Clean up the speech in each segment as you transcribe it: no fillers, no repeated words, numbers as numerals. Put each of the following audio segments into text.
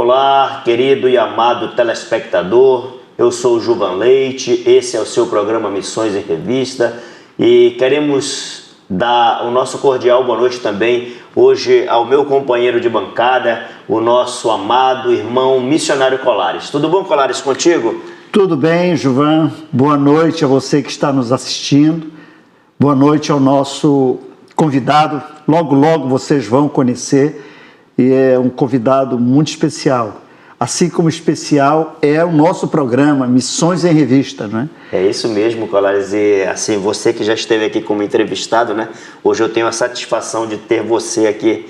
Olá, querido e amado telespectador, eu sou o Juvan Leite, esse é o seu programa Missões em Revista e queremos dar o nosso cordial boa noite também hoje ao meu companheiro de bancada, o nosso amado irmão missionário Colares. Tudo bom, Colares, contigo? Tudo bem, Juvan. Boa noite a você que está nos assistindo. Boa noite ao nosso convidado. Logo, logo vocês vão conhecer. E é um convidado muito especial. Assim como especial é o nosso programa Missões em Revista, não é? É isso mesmo, Colares. E assim, você que já esteve aqui como entrevistado, né? Hoje eu tenho a satisfação de ter você aqui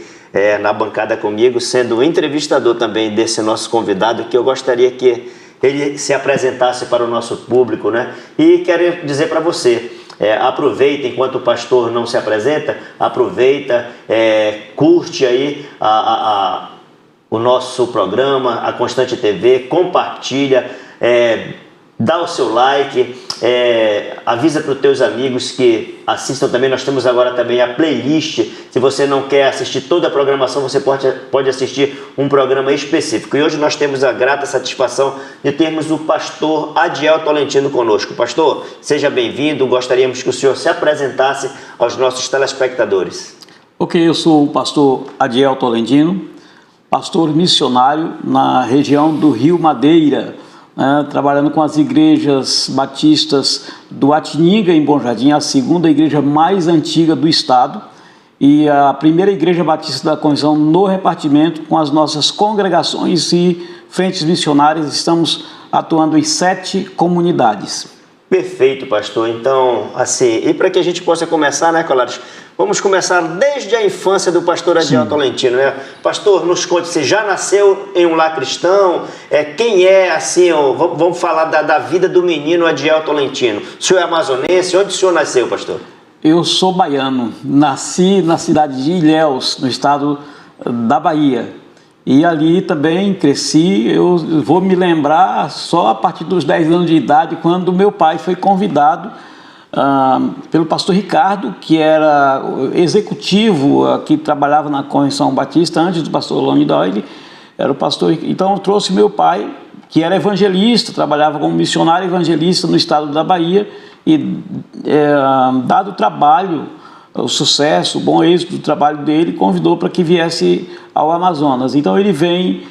na bancada comigo, sendo o entrevistador também desse nosso convidado, que eu gostaria que ele se apresentasse para o nosso público, né? E quero dizer para você, aproveita enquanto o pastor não se apresenta, aproveita, curte aí o nosso programa, a Constante TV, compartilha, dá o seu like, avisa para os teus amigos que assistam também. Nós temos agora também a playlist. Se você não quer assistir toda a programação, você pode assistir um programa específico. E hoje nós temos a grata satisfação de termos o pastor Adiel Tolentino conosco. Pastor, seja bem-vindo. Gostaríamos que o senhor se apresentasse aos nossos telespectadores. Ok, eu sou o pastor Adiel Tolentino, pastor missionário na região do Rio Madeira, trabalhando com as igrejas batistas do Atininga, em Bom Jardim, a segunda igreja mais antiga do estado, e a primeira igreja batista da Convenção no repartimento, com as nossas congregações e frentes missionárias. Estamos atuando em 7 comunidades. Perfeito, pastor. Então, assim, e para que a gente possa começar, né, Colares? Vamos começar desde a infância do pastor Adiel Tolentino, né? Pastor, nos conte, você já nasceu em um lar cristão? Quem é, assim, vamos falar da vida do menino Adiel Tolentino. O senhor é amazonense? Onde o senhor nasceu, pastor? Eu sou baiano, nasci na cidade de Ilhéus, no estado da Bahia. E ali também cresci. Eu vou me lembrar só a partir dos 10 anos de idade, quando meu pai foi convidado pelo pastor Ricardo, que era executivo, que trabalhava na Convenção Batista antes do pastor Lonnie Doyle, era o pastor. Então eu trouxe meu pai, que era evangelista, trabalhava como missionário evangelista no estado da Bahia, e dado o trabalho, o sucesso, o bom êxito do trabalho dele, convidou para que viesse ao Amazonas. Então ele vem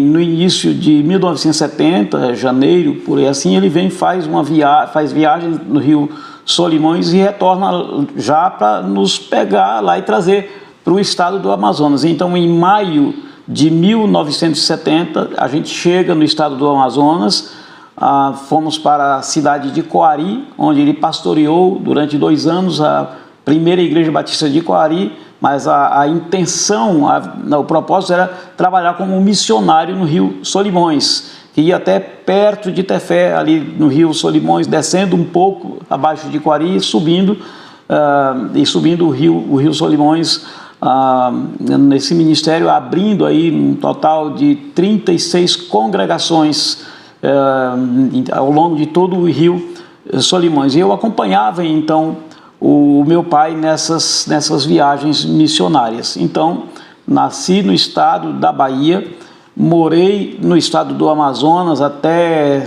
no início de 1970, janeiro, por aí assim, ele vem, faz viagem no Rio Solimões e retorna já para nos pegar lá e trazer para o estado do Amazonas. Então, em maio de 1970, a gente chega no estado do Amazonas, fomos para a cidade de Coari, onde ele pastoreou durante 2 anos a primeira igreja batista de Coari, mas a intenção, o propósito era trabalhar como missionário no Rio Solimões, que ia até perto de Tefé, ali no Rio Solimões, descendo um pouco abaixo de Coari e subindo o Rio Solimões, nesse ministério, abrindo aí um total de 36 congregações ao longo de todo o Rio Solimões. E eu acompanhava então o meu pai nessas viagens missionárias. Então, nasci no estado da Bahia, morei no estado do Amazonas até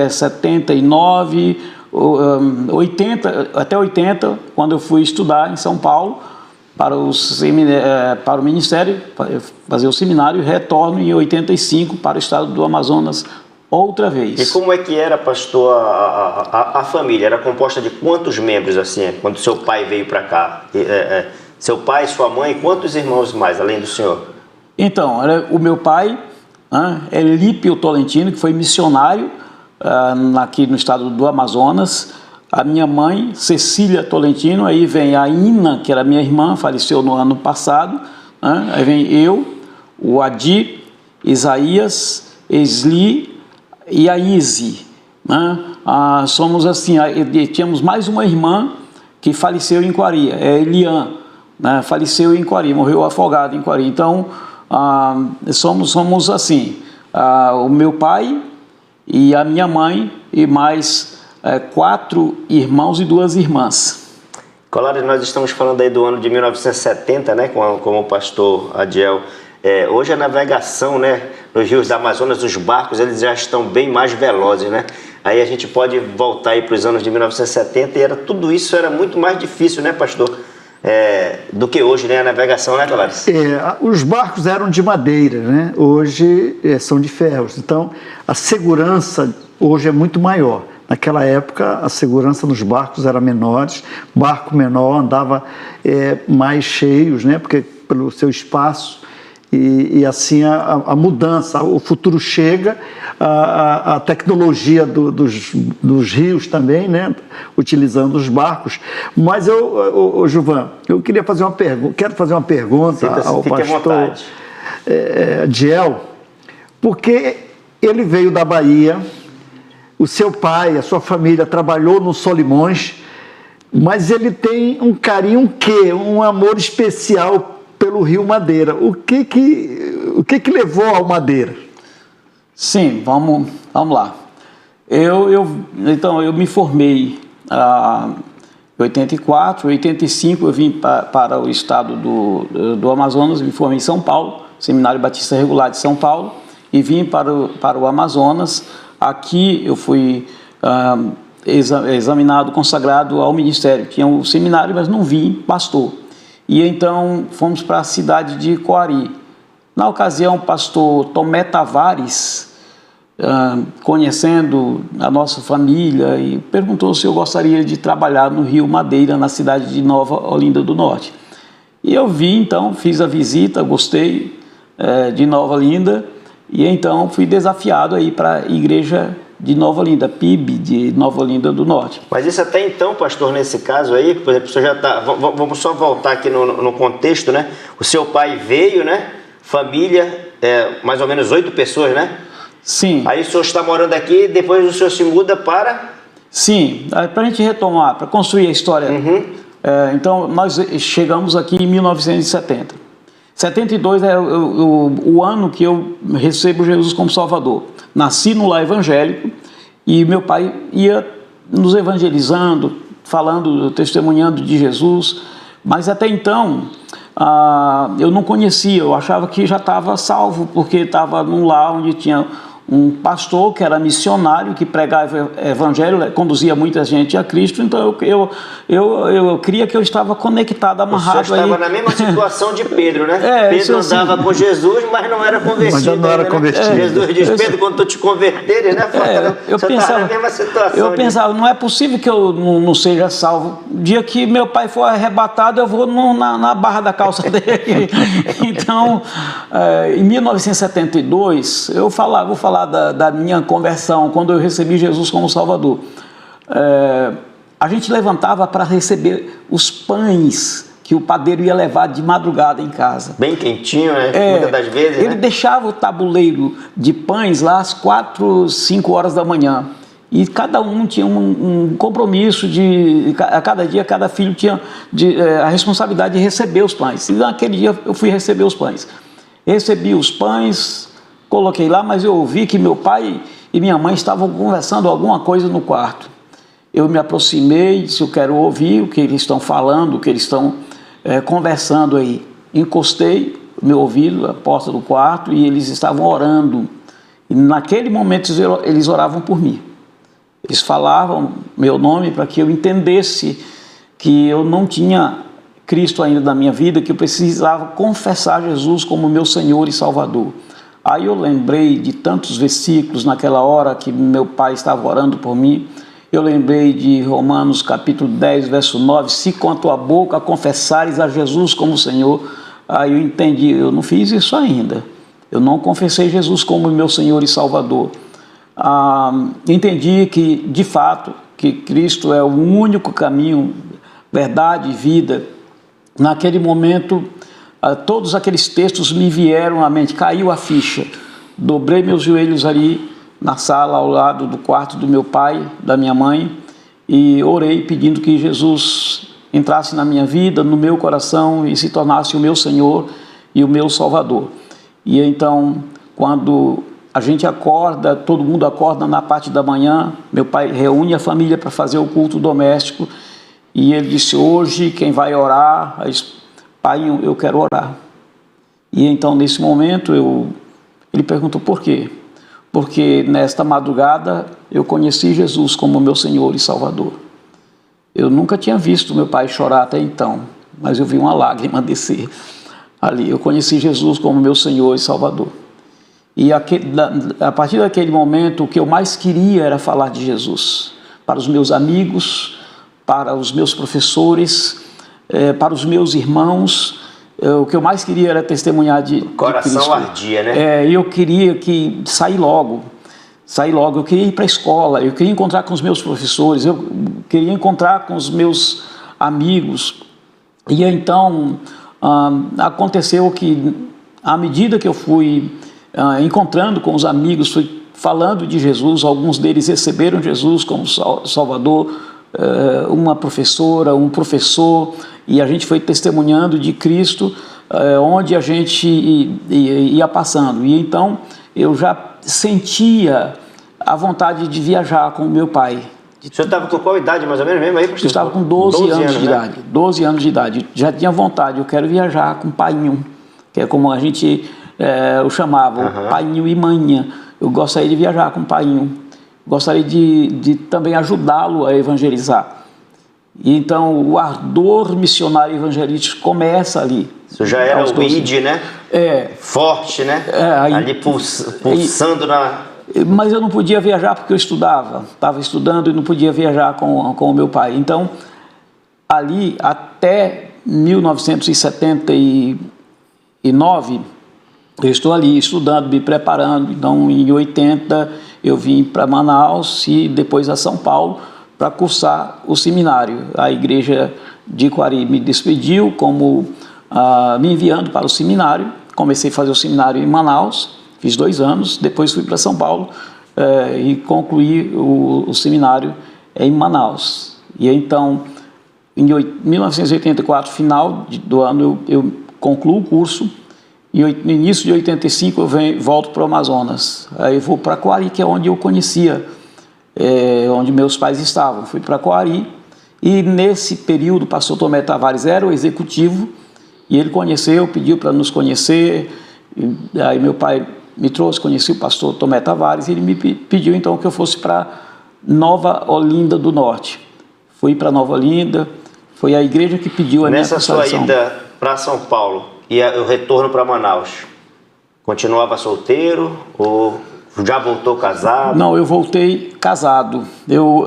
79, 80, até 80, quando eu fui estudar em São Paulo para o ministério, fazer o seminário, e retorno em 85 para o estado do Amazonas outra vez. E como é que era, pastor, a família? Era composta de quantos membros, assim, quando seu pai veio para cá? Seu pai, sua mãe, quantos irmãos mais, além do senhor? Então, era o meu pai, Elípio Tolentino, que foi missionário aqui no estado do Amazonas. A minha mãe, Cecília Tolentino. Aí vem a Ina, que era minha irmã, faleceu no ano passado. Aí vem eu, o Adi, Isaías, Esli e a Izzy, somos assim. Tínhamos mais uma irmã que faleceu em Coari, Elian, faleceu em Coari, morreu afogada em Coari. Então, somos assim, o meu pai e a minha mãe e mais 4 irmãos e 2 irmãs. Colares, nós estamos falando aí do ano de 1970, né, como o pastor Adiel Hoje a navegação, né, nos rios da Amazonas, os barcos, eles já estão bem mais velozes, né? Aí a gente pode voltar aí para os anos de 1970 e tudo isso era muito mais difícil, né, pastor? Do que hoje, né, a navegação, né, Tavares? Os barcos eram de madeira, né? Hoje são de ferros. Então, a segurança hoje é muito maior. Naquela época, a segurança nos barcos era menores, barco menor andava mais cheios, né? Porque pelo seu espaço. E assim a mudança, o futuro chega, a tecnologia dos rios também, né? Utilizando os barcos. Mas Gilvan, eu queria fazer uma pergunta, ao pastor Diel, porque ele veio da Bahia, o seu pai, a sua família trabalhou no Solimões, mas ele tem um carinho, um amor especial pelo Rio Madeira. O que levou ao Madeira? Sim, vamos lá. Então, eu me formei em 84, 85 eu vim para o estado do Amazonas, me formei em São Paulo, Seminário Batista Regular de São Paulo, e vim para o Amazonas. Aqui eu fui examinado, consagrado ao ministério. Tinha um seminário, mas não vim pastor. E então fomos para a cidade de Coari. Na ocasião, o pastor Tomé Tavares, conhecendo a nossa família, e perguntou se eu gostaria de trabalhar no Rio Madeira, na cidade de Nova Olinda do Norte. E eu vi, então, fiz a visita, gostei de Nova Olinda, e então fui desafiado aí para a igreja de Nova Olinda, PIB de Nova Olinda do Norte. Mas isso até então, pastor, nesse caso aí, por exemplo, o senhor já está... Vamos só voltar aqui no contexto, né? O seu pai veio, né? Família, mais ou menos 8 pessoas, né? Sim. Aí o senhor está morando aqui e depois o senhor se muda para... Sim, para a gente retomar, para construir a história. Uhum. Então, nós chegamos aqui em 1970. 72 é o ano que eu recebo Jesus como Salvador. Nasci no lar evangélico e meu pai ia nos evangelizando, falando, testemunhando de Jesus, mas até então eu não conhecia, eu achava que já estava salvo, porque estava num lar onde tinha um pastor que era missionário, que pregava evangelho, conduzia muita gente a Cristo. Então eu cria que eu estava conectado, amarrado. O senhor estava na mesma situação de Pedro, né? Pedro andava com Jesus, mas não era convertido. Mas não era convertido. Né? Jesus diz, Pedro, quando tu te converteres, né? Eu pensava, na mesma situação. Eu pensava, não é possível que eu não seja salvo. O dia que meu pai for arrebatado, eu vou na barra da calça dele. Então, em 1972, vou falar da minha conversão, quando eu recebi Jesus como Salvador. A gente levantava para receber os pães que o padeiro ia levar de madrugada em casa. Bem quentinho, né? Muitas das vezes, ele deixava o tabuleiro de pães lá às 4, 5 horas da manhã. E cada um tinha um compromisso a cada dia, cada filho tinha a responsabilidade de receber os pães. E naquele dia eu fui receber os pães. Recebi os pães, coloquei lá, mas eu ouvi que meu pai e minha mãe estavam conversando alguma coisa no quarto. Eu me aproximei, disse, eu quero ouvir o que eles estão falando, o que eles estão conversando aí. Encostei o meu ouvido na porta do quarto e eles estavam orando. E naquele momento eles oravam por mim. Eles falavam meu nome para que eu entendesse que eu não tinha Cristo ainda na minha vida, que eu precisava confessar Jesus como meu Senhor e Salvador. Aí eu lembrei de tantos versículos naquela hora que meu pai estava orando por mim. Eu lembrei de Romanos capítulo 10, verso 9, se com a tua boca confessares a Jesus como Senhor. Aí eu entendi, eu não fiz isso ainda. Eu não confessei Jesus como meu Senhor e Salvador. Entendi que, de fato, que Cristo é o único caminho, verdade e vida. Naquele momento, todos aqueles textos me vieram à mente, caiu a ficha. Dobrei meus joelhos ali na sala, ao lado do quarto do meu pai, da minha mãe, e orei pedindo que Jesus entrasse na minha vida, no meu coração, e se tornasse o meu Senhor e o meu Salvador. E então, quando a gente acorda, todo mundo acorda na parte da manhã, meu pai reúne a família para fazer o culto doméstico, e ele disse, hoje quem vai orar, pai, eu quero orar. E então, nesse momento, ele perguntou por quê? Porque nesta madrugada eu conheci Jesus como meu Senhor e Salvador. Eu nunca tinha visto meu pai chorar até então, mas eu vi uma lágrima descer ali. Eu conheci Jesus como meu Senhor e Salvador. E a partir daquele momento, o que eu mais queria era falar de Jesus para os meus amigos, para os meus professores, para os meus irmãos. O que eu mais queria era testemunhar de Cristo. Coração ardia, né? Eu queria sair logo. Eu queria ir para a escola, eu queria encontrar com os meus professores, eu queria encontrar com os meus amigos. E então aconteceu que, à medida que eu fui encontrando com os amigos, fui falando de Jesus, alguns deles receberam Jesus como Salvador, uma professora, um professor, e a gente foi testemunhando de Cristo onde a gente ia passando. E então eu já sentia a vontade de viajar com o meu pai. O senhor estava com qual idade mais ou menos mesmo aí, pastor? Eu estava com 12 anos de idade. 12 anos de idade. Já tinha vontade, eu quero viajar com paiinho, que é como a gente o chamava, o paiinho e manhã. Eu gostaria de viajar com o paiinho. Gostaria de também ajudá-lo a evangelizar. E então o ardor missionário evangelístico começa ali. Isso já era o ID, né? Forte, né? Ali pulsando na... Mas eu não podia viajar porque eu estava estudando e não podia viajar com o meu pai. Então, ali até 1979, eu estou ali estudando, me preparando. Então, em 80, eu vim para Manaus e depois a São Paulo para cursar o seminário. A igreja de Coari me despediu me enviando para o seminário. Comecei a fazer o seminário em Manaus, fiz 2 anos, depois fui para São Paulo e concluí o seminário em Manaus. E então, em 1984, final do ano, eu concluo o curso, e no início de 85 eu volto para o Amazonas. Aí eu vou para Coari, que é onde eu conhecia, onde meus pais estavam. Fui para Coari, e nesse período o pastor Tomé Tavares era o executivo, e ele pediu para nos conhecer. Aí meu pai me trouxe, conheci o pastor Tomé Tavares, e ele me pediu então que eu fosse para Nova Olinda do Norte. Fui para Nova Olinda, foi a igreja que pediu a minha consagração. Nessa sua ida para São Paulo e o retorno para Manaus, continuava solteiro ou já voltou casado? Não, eu voltei casado. Eu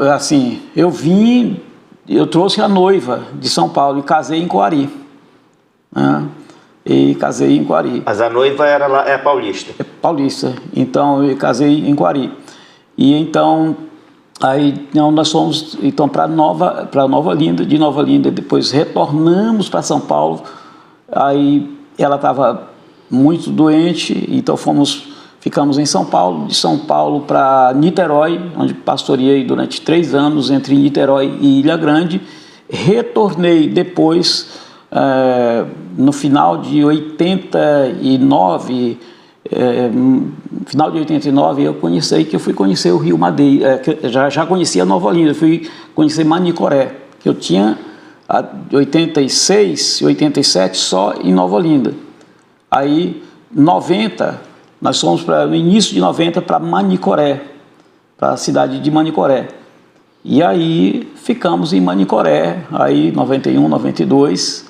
trouxe a noiva de São Paulo e casei em Coari. Mas a noiva é paulista? É paulista. Então eu casei em Coari. E então nós fomos para Nova Olinda, de Nova Olinda depois retornamos para São Paulo. Aí ela estava muito doente, então ficamos em São Paulo, de São Paulo para Niterói, onde pastoreei durante 3 anos entre Niterói e Ilha Grande. Retornei depois, no final de 89, eu fui conhecer o Rio Madeira, já conhecia Nova Olinda, fui conhecer Manicoré, que eu tinha 86 e 87 só em Nova Olinda. Aí, 90, nós fomos no início de 90 para Manicoré, para a cidade de Manicoré. E aí ficamos em Manicoré, aí 91, 92.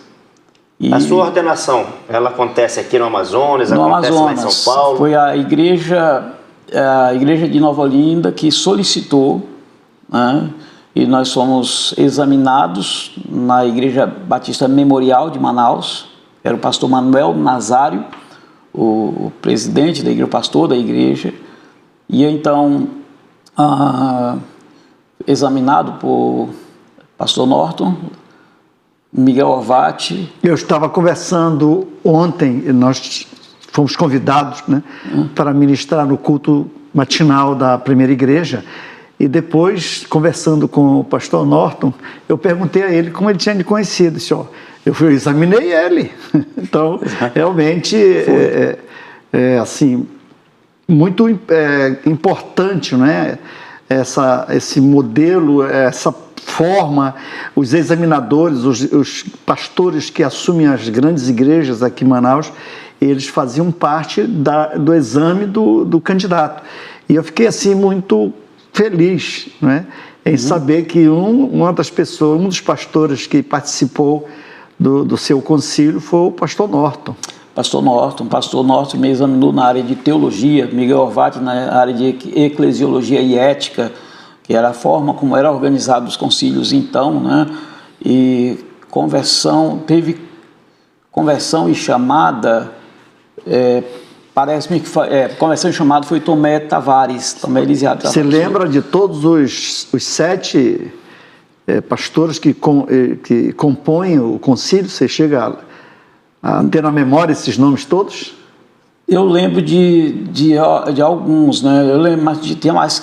A sua ordenação, ela acontece aqui no Amazonas, acontece lá em São Paulo? Foi a igreja de Nova Olinda que solicitou, né? E nós fomos examinados na Igreja Batista Memorial de Manaus. Era o pastor Manuel Nazário, o presidente da igreja, o pastor da igreja. E então, examinado por pastor Norton, Miguel Orvati. Eu estava conversando ontem, nós fomos convidados, né, para ministrar no culto matinal da primeira igreja. E depois, conversando com o pastor Norton, eu perguntei a ele como ele tinha me conhecido. Disse, eu examinei ele. Então, realmente, assim, muito importante, né? esse modelo, essa forma, os examinadores, os pastores que assumem as grandes igrejas aqui em Manaus, eles faziam parte do exame do candidato. E eu fiquei assim muito feliz, né, em saber que uma das pessoas, um dos pastores que participou do seu concílio foi o pastor Norton. Pastor Norton me examinou na área de teologia, Miguel Orvati na área de eclesiologia e ética, que era a forma como era organizado os concílios então, né? E teve conversão e chamada, parece-me que conversão e chamada foi Tomé Tavares, Tomé Elisiado Tavares. Você lembra de todos os 7 pastores que compõem o concílio? Você chega a ter na memória esses nomes todos? Eu lembro de alguns, né? Eu lembro, mas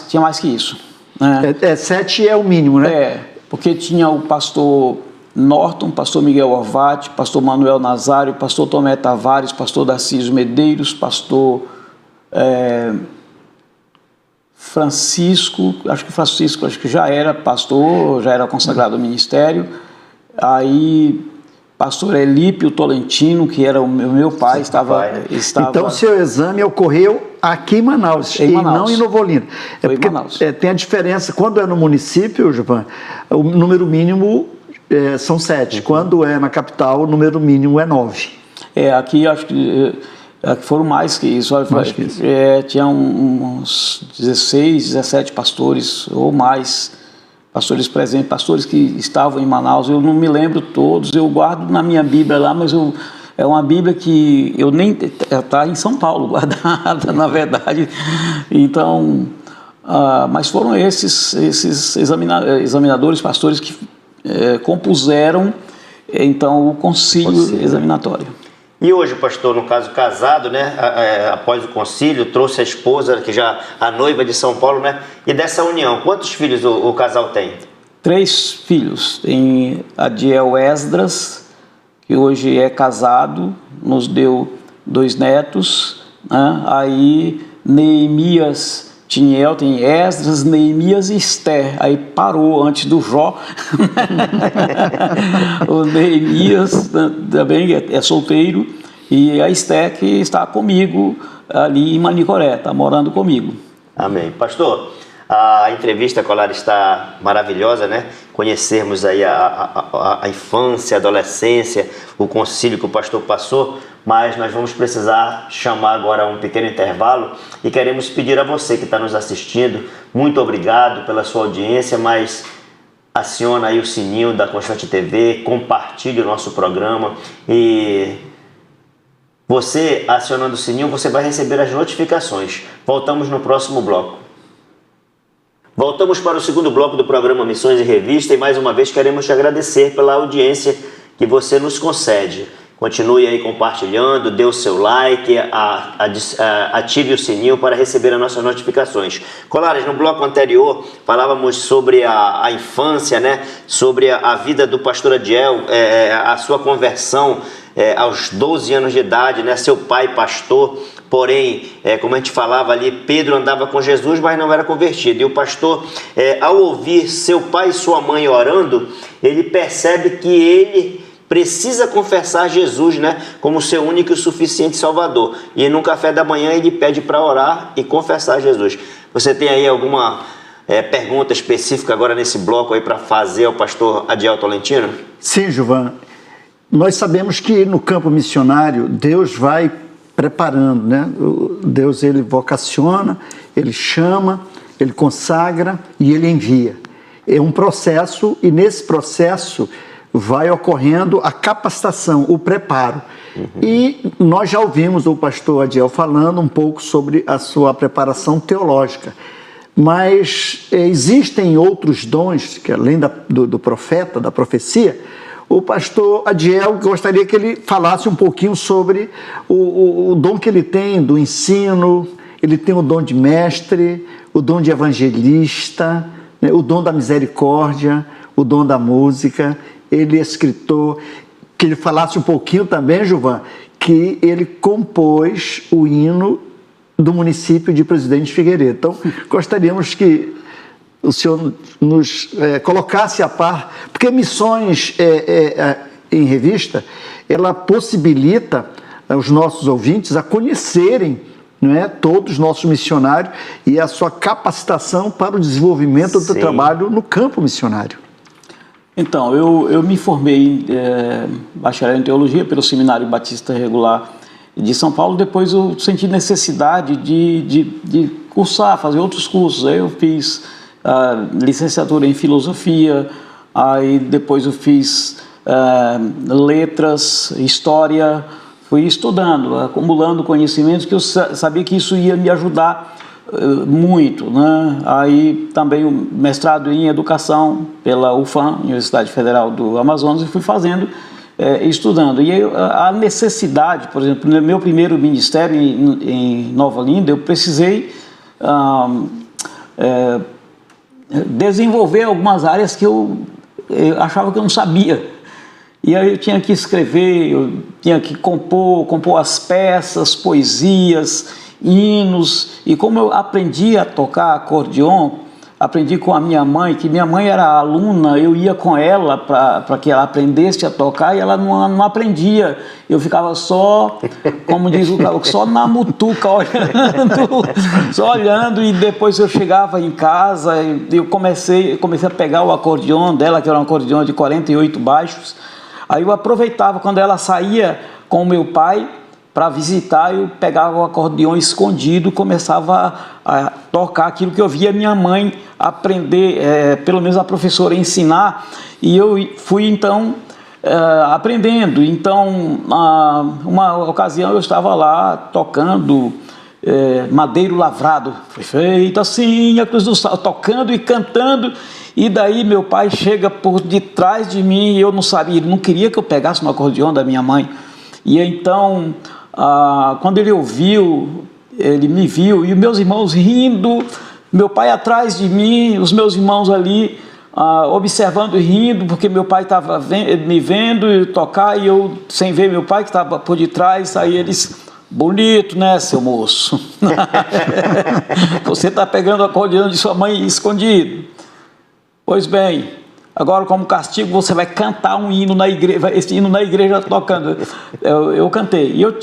tinha mais que isso. Né? 7 é o mínimo, né? Porque tinha o pastor Norton, pastor Miguel Orvati, pastor Manuel Nazário, pastor Tomé Tavares, pastor Darcísio Medeiros, pastor Francisco, acho que já era pastor, já era consagrado ao ministério. Aí pastor Elípio Tolentino, que era o meu pai, estava... Então, seu exame ocorreu aqui em Manaus, não em Novo Olinda. Foi em Manaus. Tem a diferença, quando é no município, Gilvan, o número mínimo são 7. Quando é na capital, o número mínimo é 9. Aqui acho que foram mais que isso. Tinha uns 16, 17 pastores ou mais. Pastores presentes, pastores que estavam em Manaus, eu não me lembro todos, eu guardo na minha Bíblia lá, mas é uma Bíblia que eu nem... está em São Paulo guardada, na verdade. Então, mas foram esses examinadores, pastores que compuseram, então, o concílio examinatório. E hoje, pastor, no caso casado, né, após o concílio, trouxe a esposa, que já a noiva de São Paulo, né? E dessa união, quantos filhos o casal tem? 3 filhos. Tem Adiel Esdras, que hoje é casado, nos deu 2 netos, né? Aí Neemias Tiniel, tem Esdras, Neemias e Esther. Aí parou antes do Jó. O Neemias também é solteiro. E a Esther que está comigo ali em Manicoré, está morando comigo. Amém. Pastor, a entrevista com a Lara está maravilhosa, né? Conhecermos aí a infância, a adolescência, o concílio que o pastor passou, mas nós vamos precisar chamar agora um pequeno intervalo e queremos pedir a você que está nos assistindo, muito obrigado pela sua audiência, mas aciona aí o sininho da Constante TV, compartilhe o nosso programa e você acionando o sininho, você vai receber as notificações. Voltamos no próximo bloco. Voltamos para o segundo bloco do programa Missões e Revista e mais uma vez queremos te agradecer pela audiência que você nos concede. Continue aí compartilhando, dê o seu like, ative o sininho para receber as nossas notificações. Colares, no bloco anterior falávamos sobre a infância, né? Sobre a vida do pastor Adiel, a sua conversão aos 12 anos de idade, né? Seu pai pastor, porém, como a gente falava ali, Pedro andava com Jesus, mas não era convertido. E o pastor, ao ouvir seu pai e sua mãe orando, ele percebe que ele precisa confessar Jesus, né, como seu único e suficiente Salvador. E no café da manhã ele pede para orar e confessar Jesus. Você tem aí alguma pergunta específica agora nesse bloco aí para fazer ao pastor Adiel Tolentino? Sim, Gilvan. Nós sabemos que no campo missionário Deus vai preparando, né? Deus, ele vocaciona, ele chama, ele consagra e ele envia. É um processo e nesse processo vai ocorrendo a capacitação, o preparo. E nós já ouvimos o pastor Adiel falando um pouco sobre a sua preparação teológica. Mas existem outros dons, que além do profeta, da profecia, o pastor Adiel gostaria que ele falasse um pouquinho sobre o dom que ele tem do ensino. Ele tem o dom de mestre, o dom de evangelista, né, o dom da misericórdia, o dom da música. Ele é escritor, que ele falasse um pouquinho também, Gilvan, que ele compôs o hino do município de Presidente Figueiredo. Então, gostaríamos que o senhor nos colocasse a par, porque Missões em Revista, ela possibilita os nossos ouvintes a conhecerem, não é, todos os nossos missionários e a sua capacitação para o desenvolvimento do trabalho no campo missionário. Então, eu me formei bacharel em teologia pelo Seminário Batista Regular de São Paulo. Depois eu senti necessidade de cursar, fazer outros cursos. Aí eu fiz licenciatura em filosofia, aí depois eu fiz letras, história, fui estudando, acumulando conhecimentos que eu sabia que isso ia me ajudar muito, né? Aí também o mestrado em educação pela UFAM, Universidade Federal do Amazonas, e fui fazendo, estudando. E a necessidade, por exemplo, no meu primeiro ministério em Nova Olinda, eu precisei desenvolver algumas áreas que eu achava que eu não sabia. E aí eu tinha que escrever, eu tinha que compor as peças, poesias, hinos. E como eu aprendi a tocar acordeon, aprendi com a minha mãe, que minha mãe era aluna, eu ia com ela para que ela aprendesse a tocar e ela não aprendia. Eu ficava só, como diz o cara, só na mutuca só olhando, e depois eu chegava em casa e eu comecei a pegar o acordeon dela, que era um acordeon de 48 baixos. Aí eu aproveitava quando ela saía com o meu pai para visitar, eu pegava o acordeão escondido, começava a tocar aquilo que eu via minha mãe aprender, pelo menos a professora ensinar, e eu fui então aprendendo. Então, uma ocasião eu estava lá tocando Madeiro Lavrado, foi feito assim a cruz do sal, tocando e cantando. E daí meu pai chega por detrás de mim e eu não sabia, ele não queria que eu pegasse no acordeão da minha mãe. E então, quando ele ouviu, ele me viu, e meus irmãos rindo, meu pai atrás de mim, os meus irmãos ali observando e rindo, porque meu pai estava me vendo tocar e eu sem ver meu pai que estava por detrás. Aí eles: bonito, né, seu moço? Você está pegando o acordeão de sua mãe escondido. Pois bem, agora como castigo você vai cantar um hino na igreja, esse hino na igreja tocando. Eu cantei. E eu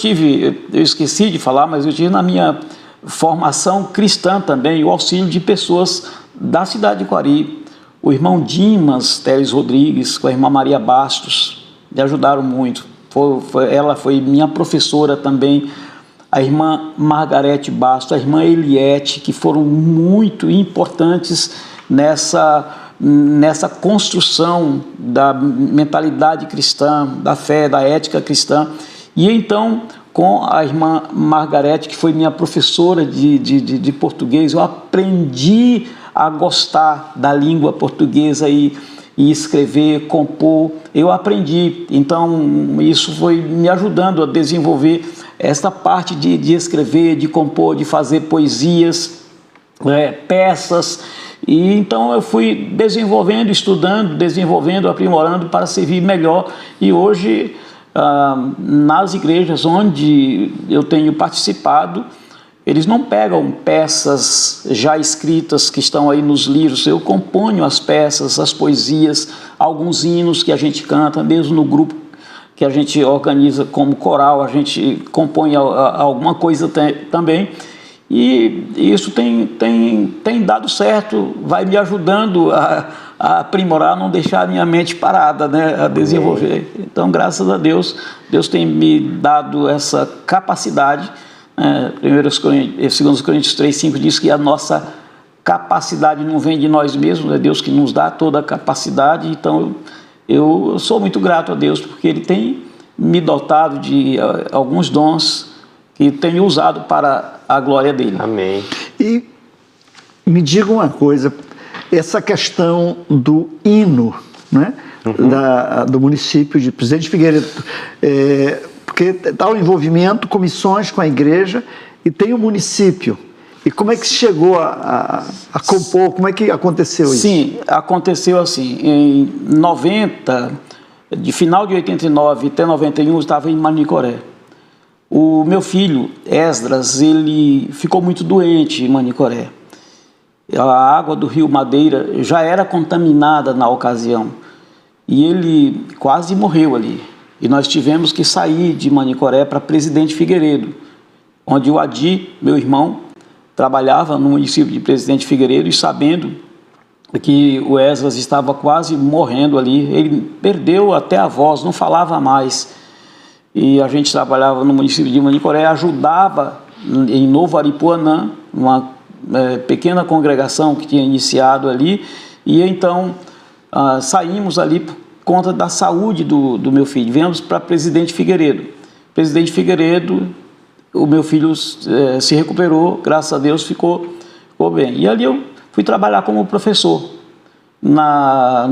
esqueci de falar, mas eu tive na minha formação cristã também o auxílio de pessoas da cidade de Coari. O irmão Dimas Teles Rodrigues, com a irmã Maria Bastos, me ajudaram muito. Ela foi minha professora também. A irmã Margarete Bastos, a irmã Eliette, que foram muito importantes nessa construção da mentalidade cristã, da fé, da ética cristã. E então, com a irmã Margarete, que foi minha professora de português, eu aprendi a gostar da língua portuguesa e escrever, compor. Eu aprendi. Então, isso foi me ajudando a desenvolver esta parte de escrever, de compor, de fazer poesias, peças. E então eu fui desenvolvendo, estudando, aprimorando para servir melhor. E hoje, nas igrejas onde eu tenho participado, eles não pegam peças já escritas que estão aí nos livros. Eu componho as peças, as poesias, alguns hinos que a gente canta, mesmo no grupo que a gente organiza como coral, a gente compõe alguma coisa também. E isso tem dado certo, vai me ajudando a aprimorar, não deixar a minha mente parada, né, a desenvolver. Então, graças a Deus, Deus tem me dado essa capacidade. 2 Coríntios 3:5 diz que a nossa capacidade não vem de nós mesmos, é Deus que nos dá toda a capacidade. Então, eu sou muito grato a Deus, porque Ele tem me dotado de alguns dons que tenho usado para a glória dele. Amém. E me diga uma coisa, essa questão do hino, né? Do município de Presidente Figueiredo, porque está o envolvimento com missões, com a igreja, e tem o município. E como é que se chegou a compor, como é que aconteceu isso? Sim, aconteceu assim, em 90, de final de 89 até 91, eu estava em Manicoré. O meu filho, Esdras, ele ficou muito doente em Manicoré. a água do Rio Madeira já era contaminada na ocasião. E ele quase morreu ali. E nós tivemos que sair de Manicoré para Presidente Figueiredo, onde o Adi, meu irmão, trabalhava no município de Presidente Figueiredo, e sabendo que o Esdras estava quase morrendo ali, ele perdeu até a voz, não falava mais. E a gente trabalhava no município de Manicoré, ajudava em Novo Aripuanã, uma pequena congregação que tinha iniciado ali, e então saímos ali por conta da saúde do meu filho. Viemos para Presidente Figueiredo. Presidente Figueiredo, o meu filho se recuperou, graças a Deus ficou bem. E ali eu fui trabalhar como professor na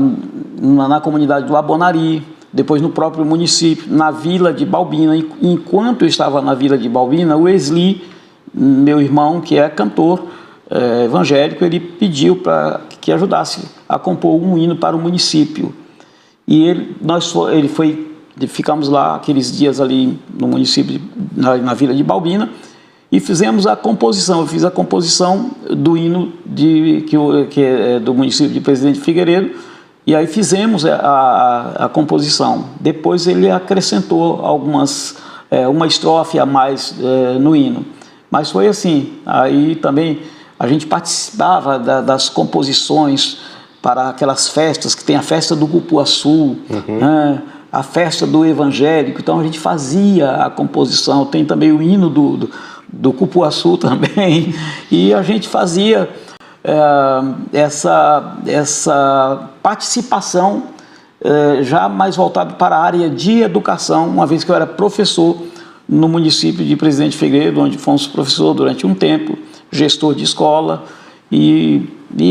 comunidade do Abonari, depois no próprio município, na Vila de Balbina. E enquanto eu estava na Vila de Balbina, o Esli, meu irmão, que é cantor evangélico, ele pediu para que ajudasse a compor um hino para o município. E ficamos lá aqueles dias ali no município, na Vila de Balbina, e fizemos a composição. Eu fiz a composição do hino que é do município de Presidente Figueiredo, e aí fizemos a composição. Depois ele acrescentou uma estrofe a mais no hino. Mas foi assim. Aí também a gente participava das composições para aquelas festas, que tem a festa do Cupuaçu, né, a festa do evangélico. Então a gente fazia a composição. Tem também o hino do Cupuaçu também. E a gente fazia essa participação já mais voltado para a área de educação, uma vez que eu era professor no município de Presidente Figueiredo, onde fomos professor durante um tempo, gestor de escola, e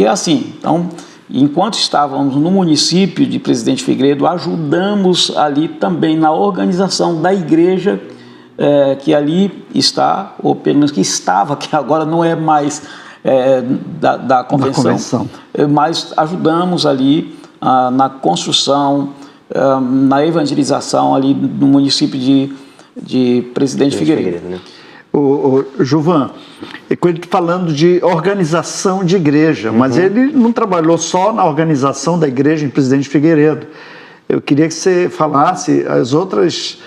assim. Então, enquanto estávamos no município de Presidente Figueiredo, ajudamos ali também na organização da igreja que ali está, ou pelo menos que estava, que agora não é mais da convenção, mas ajudamos ali na construção, na evangelização ali no município de Presidente Figueiredo. Né? O Gilvan, falando de organização de igreja, mas ele não trabalhou só na organização da igreja em Presidente Figueiredo. Eu queria que você falasse as outras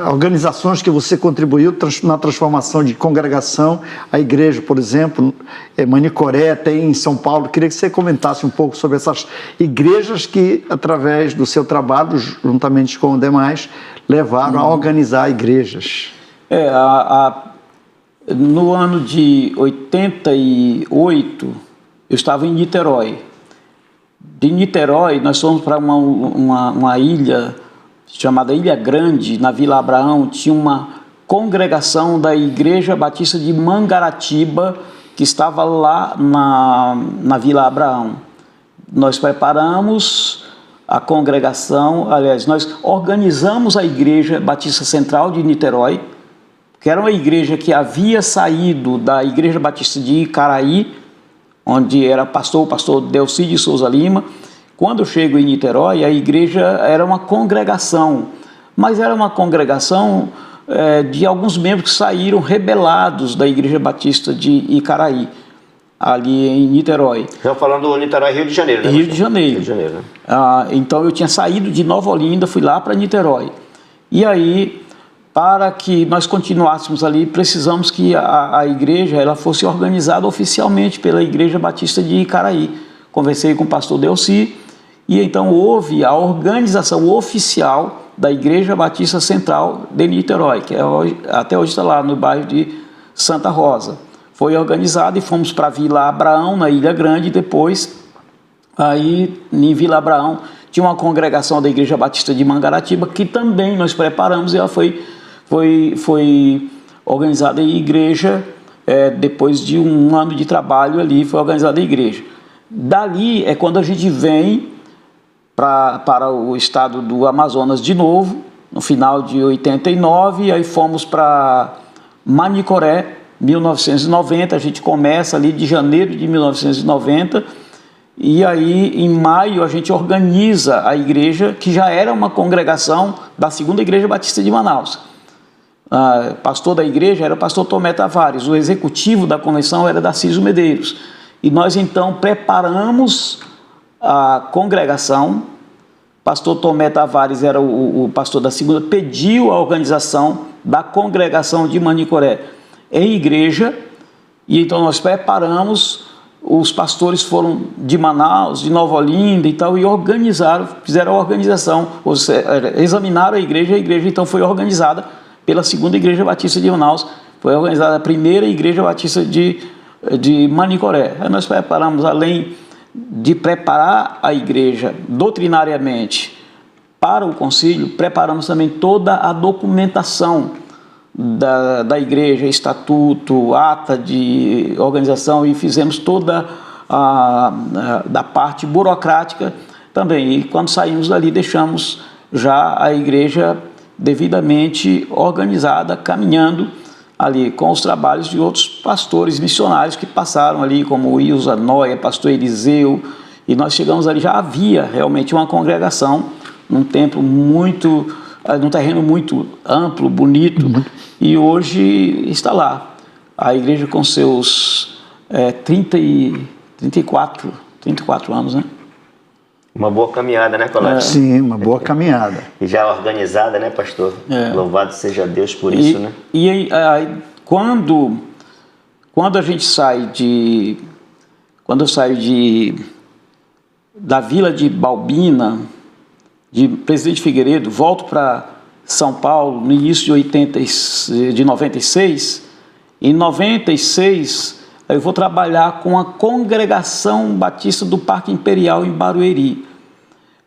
organizações que você contribuiu na transformação de congregação. A igreja, por exemplo, Manicoré, tem em São Paulo. Queria que você comentasse um pouco sobre essas igrejas que, através do seu trabalho, juntamente com os demais, levaram a organizar igrejas. No ano de 88, eu estava em Niterói. De Niterói, nós fomos para uma ilha chamada Ilha Grande, na Vila Abraão. Tinha uma congregação da Igreja Batista de Mangaratiba, que estava lá na Vila Abraão. Nós preparamos a congregação, aliás, nós organizamos a Igreja Batista Central de Niterói, que era uma igreja que havia saído da Igreja Batista de Icaraí, onde era o pastor Delci de Souza Lima. Quando eu chego em Niterói, a igreja era uma congregação, mas era uma congregação de alguns membros que saíram rebelados da Igreja Batista de Icaraí, ali em Niterói. Estamos falando do Niterói, Rio de Janeiro, né? Rio de Janeiro. Rio de Janeiro, né? Então eu tinha saído de Nova Olinda, fui lá para Niterói. E aí, para que nós continuássemos ali, precisamos que a igreja ela fosse organizada oficialmente pela Igreja Batista de Icaraí. Conversei com o pastor Delci, e então houve a organização oficial da Igreja Batista Central de Niterói, que até hoje está lá no bairro de Santa Rosa. Foi organizado e fomos para Vila Abraão, na Ilha Grande. Depois, aí em Vila Abraão, tinha uma congregação da Igreja Batista de Mangaratiba, que também nós preparamos, e ela foi organizada em igreja. Depois de um ano de trabalho ali, foi organizada a igreja. Dali é quando a gente vem para o estado do Amazonas de novo, no final de 89, aí fomos para Manicoré, 1990, a gente começa ali de janeiro de 1990, e aí em maio a gente organiza a igreja, que já era uma congregação da Segunda Igreja Batista de Manaus. Pastor da igreja era o pastor Tomé Tavares, o executivo da convenção era Darciso Medeiros. e nós então preparamos a congregação. Pastor Tomé Tavares era o pastor da segunda, pediu a organização da congregação de Manicoré em igreja, e então nós preparamos, os pastores foram de Manaus, de Nova Olinda e tal, e organizaram, fizeram a organização, examinaram a igreja então foi organizada pela segunda igreja batista de Manaus, foi organizada a primeira igreja batista de Manicoré. Aí nós preparamos, além de preparar a igreja doutrinariamente para o concílio, preparamos também toda a documentação da igreja, estatuto, ata de organização, e fizemos toda da parte burocrática também. E quando saímos dali, deixamos já a igreja devidamente organizada, caminhando ali com os trabalhos de outros pastores missionários que passaram ali, como o Ilza Noia, pastor Eliseu, e nós chegamos ali, já havia realmente uma congregação num templo num terreno muito amplo, bonito, e hoje está lá a igreja com seus 34 anos, né? Uma boa caminhada, né, Colares? Sim, uma boa caminhada. E já organizada, né, pastor? Louvado seja Deus por isso, né? E aí, quando a gente sai quando eu saio da vila de Balbina, de Presidente Figueiredo, volto para São Paulo no início de 96. Em 96, eu vou trabalhar com a Congregação Batista do Parque Imperial em Barueri.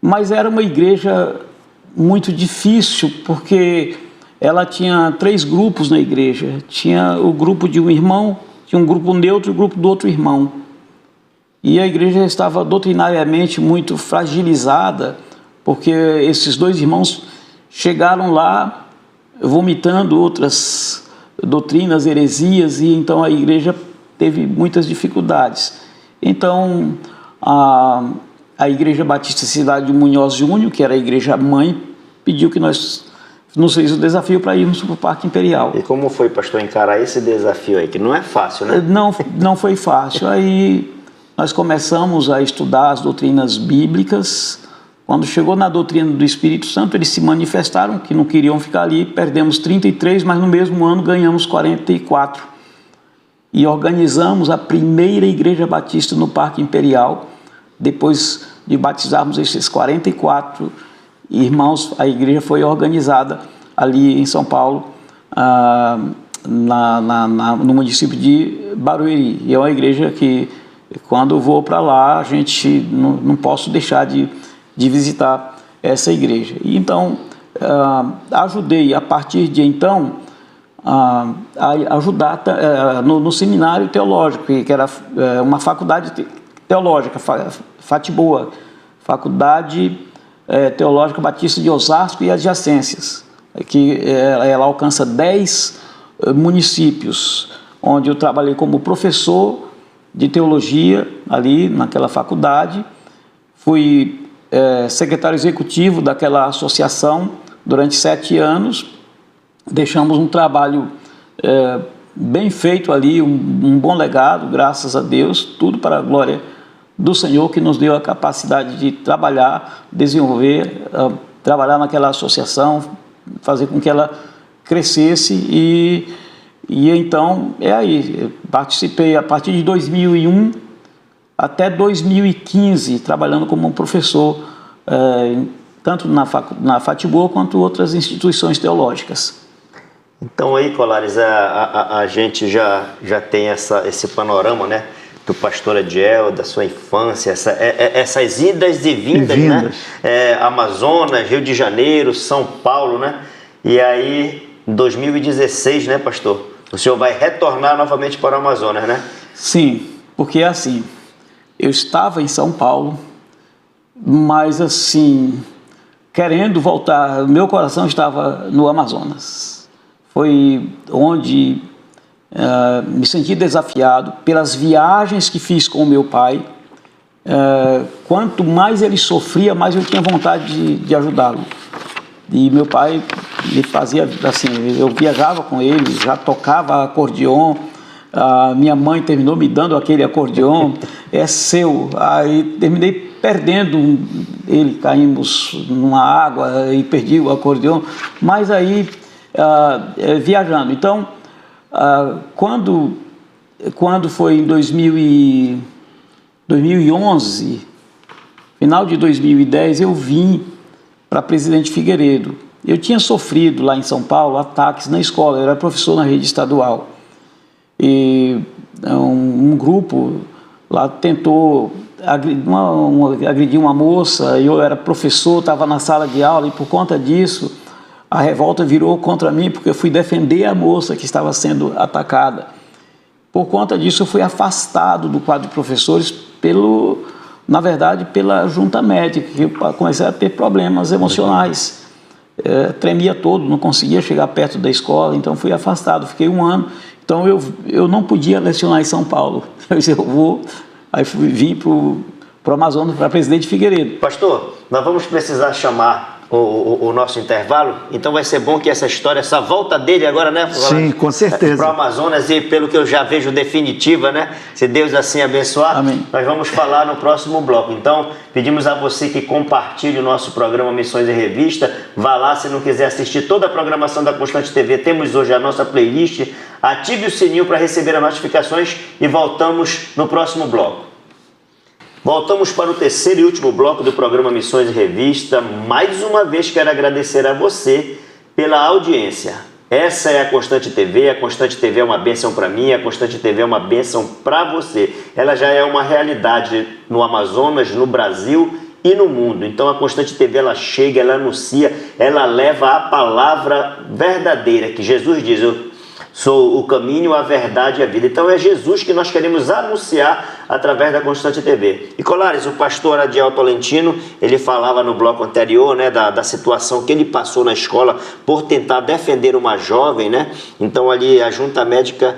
Mas era uma igreja muito difícil, porque ela tinha 3 grupos na igreja. Tinha o grupo de um irmão, tinha um grupo neutro e o grupo do outro irmão. E a igreja estava doutrinariamente muito fragilizada, porque esses 2 irmãos chegaram lá vomitando outras doutrinas, heresias, e então a igreja teve muitas dificuldades. Então, a Igreja Batista Cidade de Munhoz Júnior, que era a igreja mãe, pediu que nos fez o desafio para irmos para o Parque Imperial. E como foi, pastor, encarar esse desafio aí, que não é fácil, né? Não foi fácil. Aí nós começamos a estudar as doutrinas bíblicas. Quando chegou na doutrina do Espírito Santo, eles se manifestaram que não queriam ficar ali, perdemos 33, mas no mesmo ano ganhamos 44. E organizamos a primeira igreja batista no Parque Imperial. Depois de batizarmos esses 44 irmãos, a igreja foi organizada ali em São Paulo, no município de Barueri. E é uma igreja que, quando eu vou para lá, a gente não posso deixar de visitar essa igreja. E então, ajudei a partir de então a ajudar no seminário teológico, que era uma faculdade teológica, FATBOA, Faculdade Teológica Batista de Osasco e adjacências, que ela alcança 10 municípios, onde eu trabalhei como professor de teologia ali naquela faculdade. Fui secretário executivo daquela associação durante 7 anos. Deixamos um trabalho bem feito ali, um bom legado, graças a Deus, tudo para a glória do Senhor, que nos deu a capacidade de trabalhar, desenvolver, trabalhar naquela associação, fazer com que ela crescesse, e então aí, participei a partir de 2001 até 2015, trabalhando como professor, tanto na FATBOA quanto outras instituições teológicas. Então aí, Colares, a gente já tem esse panorama, né, do pastor Ediel, da sua infância, essas idas e vindas, né? Amazonas, Rio de Janeiro, São Paulo, né? E aí, em 2016, né, pastor, o senhor vai retornar novamente para o Amazonas, né? Sim, porque assim, eu estava em São Paulo, mas assim, querendo voltar, meu coração estava no Amazonas. Foi onde me senti desafiado pelas viagens que fiz com o meu pai. Quanto mais ele sofria, mais eu tinha vontade de ajudá-lo. E meu pai me fazia assim, eu viajava com ele, já tocava acordeon, A minha mãe terminou me dando aquele acordeão, é seu. Aí terminei perdendo ele, caímos numa água e perdi o acordeão. Mas aí, viajando. Então, quando foi em 2011, final de 2010, eu vim para Presidente Figueiredo. Eu tinha sofrido lá em São Paulo ataques na escola, eu era professor na rede estadual. E um grupo lá tentou agredir uma moça, eu era professor, estava na sala de aula, e por conta disso a revolta virou contra mim, porque eu fui defender a moça que estava sendo atacada. Por conta disso eu fui afastado do quadro de professores na verdade, pela junta médica, que eu comecei a ter problemas emocionais. Tremia todo, não conseguia chegar perto da escola, então fui afastado, fiquei 1 ano. Então eu não podia lecionar em São Paulo. Eu disse, aí vim para o Amazonas, para Presidente Figueiredo. Pastor, nós vamos precisar chamar o nosso intervalo, então vai ser bom que essa volta dele agora, né? Sim, com certeza. Para o Amazonas, e pelo que eu já vejo definitiva, né? Se Deus assim abençoar, amém, nós vamos falar no próximo bloco. Então, pedimos a você que compartilhe o nosso programa Missões em Revista, vá lá, se não quiser assistir toda a programação da Constante TV, temos hoje a nossa playlist, ative o sininho para receber as notificações e voltamos no próximo bloco. Voltamos para o terceiro e último bloco do programa Missões em Revista. Mais uma vez quero agradecer a você pela audiência. Essa é a Constante TV. A Constante TV é uma bênção para mim, a Constante TV é uma bênção para você. Ela já é uma realidade no Amazonas, no Brasil e no mundo. Então a Constante TV, ela chega, ela anuncia, ela leva a palavra verdadeira, que Jesus diz, eu sou o caminho, a verdade e a vida. Então é Jesus que nós queremos anunciar através da Constante TV. E Colares, o pastor Adiel Tolentino, ele falava no bloco anterior, né, da situação que ele passou na escola por tentar defender uma jovem, né? Então ali a junta médica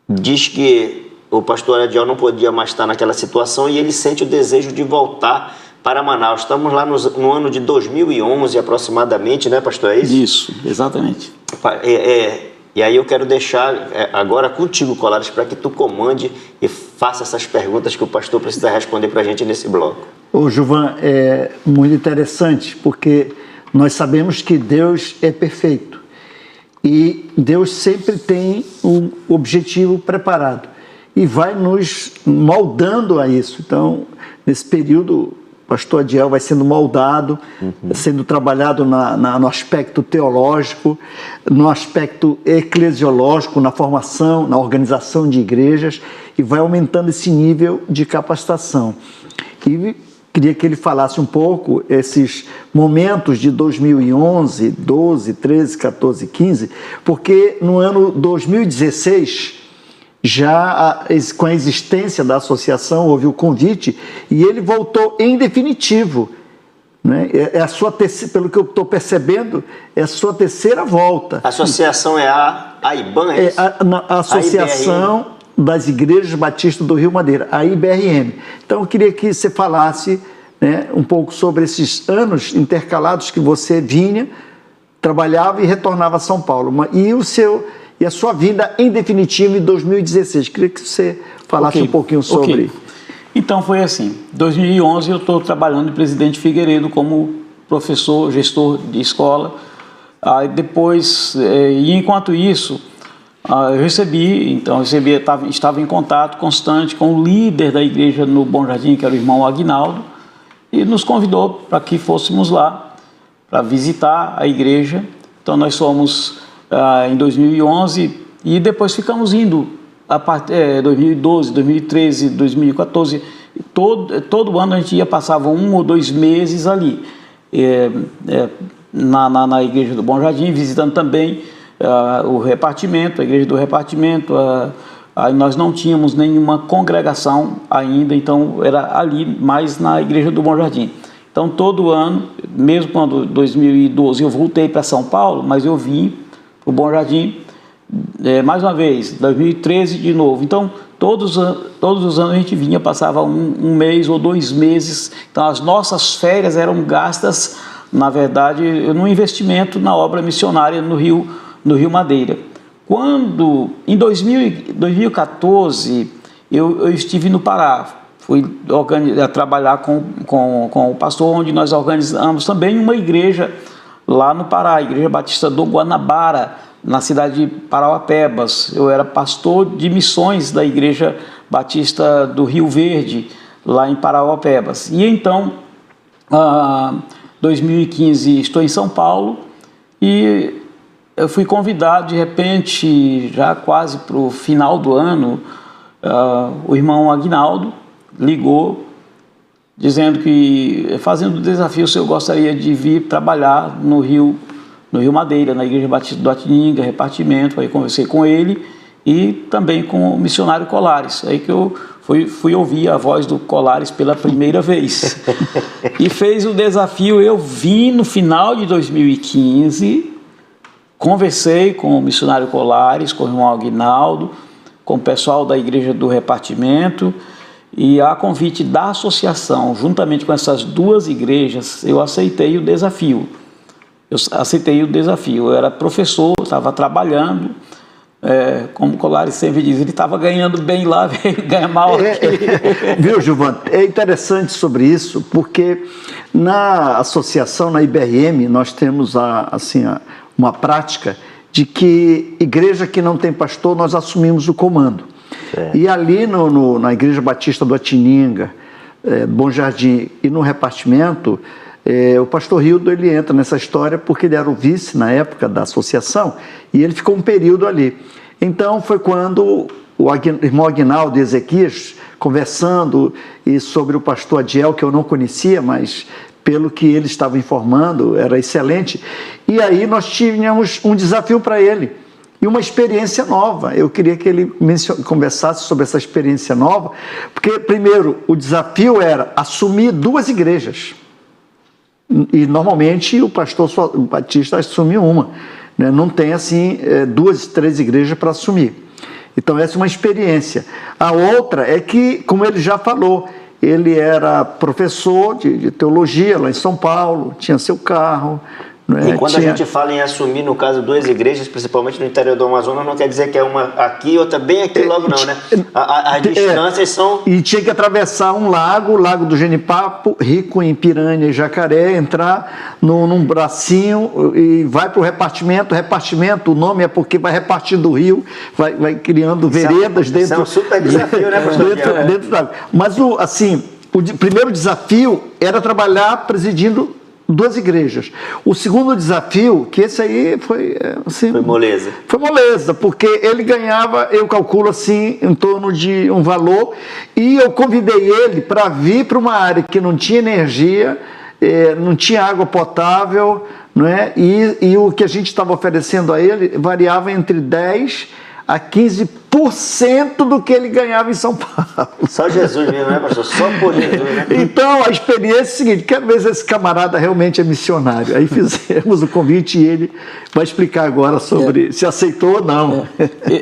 diz que o pastor Adiel não podia mais estar naquela situação e ele sente o desejo de voltar para Manaus. Estamos lá no ano de 2011 aproximadamente, né, pastor? É isso? Isso, exatamente. E aí eu quero deixar agora contigo, Colares, para que tu comande e faça essas perguntas que o pastor precisa responder para a gente nesse bloco. Ô Gilvan, é muito interessante, porque nós sabemos que Deus é perfeito e Deus sempre tem um objetivo preparado e vai nos moldando a isso. Então, nesse período, o pastor Adiel vai sendo moldado, sendo trabalhado no aspecto teológico, no aspecto eclesiológico, na formação, na organização de igrejas, e vai aumentando esse nível de capacitação. E queria que ele falasse um pouco esses momentos de 2011, 12, 13, 14, 15, porque no ano 2016... já com a existência da associação, houve o convite e ele voltou em definitivo. Né? Pelo que eu estou percebendo, é a sua terceira volta. A associação é a IBAN, é isso? A Associação das Igrejas Batistas do Rio Madeira, a IBRM. Então, eu queria que você falasse, né, um pouco sobre esses anos intercalados que você vinha, trabalhava e retornava a São Paulo. E a sua vida em definitivo em 2016. Queria que você falasse um pouquinho sobre... Então foi assim, em 2011 eu estou trabalhando em Presidente Figueiredo como professor, gestor de escola. Depois, e enquanto isso, eu estava em contato constante com o líder da igreja no Bom Jardim, que era o irmão Aguinaldo, e nos convidou para que fôssemos lá para visitar a igreja. Então nós fomos... em 2011 e depois ficamos indo a 2012, 2013, 2014, todo ano a gente passava 1 ou 2 meses ali na igreja do Bom Jardim, visitando também o repartimento, a igreja do repartimento. Nós não tínhamos nenhuma congregação ainda, então era ali mais na igreja do Bom Jardim. Então todo ano, mesmo quando 2012 eu voltei para São Paulo, mas eu vim o Bom Jardim, mais uma vez, 2013 de novo. Então, todos os anos a gente vinha, passava um mês ou 2 meses. Então, as nossas férias eram gastas, na verdade, num investimento na obra missionária no Rio Madeira. Quando, em 2014, eu estive no Pará, fui trabalhar com o pastor, onde nós organizamos também uma igreja lá no Pará, a Igreja Batista do Guanabara, na cidade de Parauapebas. Eu era pastor de missões da Igreja Batista do Rio Verde, lá em Parauapebas. E então, em 2015, estou em São Paulo e eu fui convidado, de repente, já quase para o final do ano, o irmão Aguinaldo ligou, dizendo que, fazendo o desafio, se eu gostaria de vir trabalhar no Rio Madeira, na Igreja Batista do Atininga, repartimento. Aí conversei com ele e também com o missionário Colares. Aí que eu fui ouvir a voz do Colares pela primeira vez. E fez o desafio. Eu vim no final de 2015, conversei com o missionário Colares, com o irmão Aguinaldo, com o pessoal da Igreja do Repartimento, e a convite da associação, juntamente com essas duas igrejas, eu aceitei o desafio. Eu era professor, estava trabalhando, como o Colares sempre diz, ele estava ganhando bem lá, veio ganhar mal aqui. Viu, Gilvan? É interessante sobre isso, porque na associação, na IBRM, nós temos uma prática de que igreja que não tem pastor, nós assumimos o comando. E ali na Igreja Batista do Atininga, Bom Jardim, e no repartimento, o pastor Hildo, ele entra nessa história porque ele era o vice na época da associação e ele ficou um período ali. Então foi quando o irmão Aguinaldo e Ezequias, conversando sobre o pastor Adiel, que eu não conhecia, mas pelo que ele estava informando, era excelente. E aí nós tínhamos um desafio para ele e uma experiência nova. Eu queria que ele conversasse sobre essa experiência nova, porque, primeiro, o desafio era assumir duas igrejas. E, normalmente, o pastor batista assume uma, né? Não tem, assim, 2, 3 igrejas para assumir. Então, essa é uma experiência. A outra é que, como ele já falou, ele era professor de teologia lá em São Paulo, tinha seu carro. E quando a gente fala em assumir, no caso, duas igrejas, principalmente no interior do Amazonas, não quer dizer que é uma aqui e outra bem aqui logo não, né? As distâncias são... E tinha que atravessar um lago, o Lago do Genipapo, rico em piranha e jacaré, entrar num bracinho e vai para o repartimento. O nome é porque vai repartindo do rio, vai criando veredas dentro... Isso é um super desafio, né, pastor? Dentro da água. Mas, o primeiro desafio era trabalhar presidindo duas igrejas. O segundo desafio, que esse aí foi assim... Foi moleza. Foi moleza, porque ele ganhava, eu calculo assim, em torno de um valor, e eu convidei ele para vir para uma área que não tinha energia, não tinha água potável, não é? E o que a gente estava oferecendo a ele variava entre 10% a 15% do que ele ganhava em São Paulo. Só Jesus mesmo, né, pastor? Só por Jesus, né? Então, a experiência é a seguinte: quero ver se esse camarada realmente é missionário. Aí fizemos o convite e ele vai explicar agora sobre se aceitou ou não.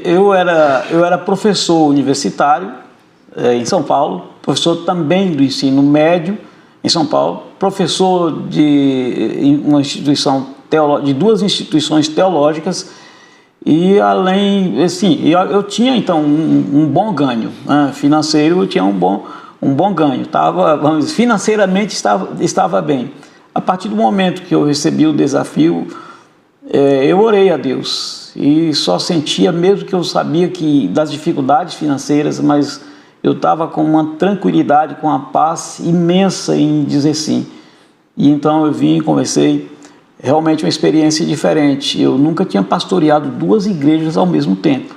Eu era professor universitário em São Paulo, professor também do ensino médio em São Paulo, professor de duas instituições teológicas. E além, assim, eu tinha então um bom ganho, né? Financeiro, eu tinha um bom ganho, financeiramente estava bem. A partir do momento que eu recebi o desafio, eu orei a Deus e só sentia, mesmo que eu sabia que das dificuldades financeiras, mas eu estava com uma tranquilidade, com uma paz imensa em dizer sim. E então eu vim e conversei. Realmente uma experiência diferente. Eu nunca tinha pastoreado duas igrejas ao mesmo tempo.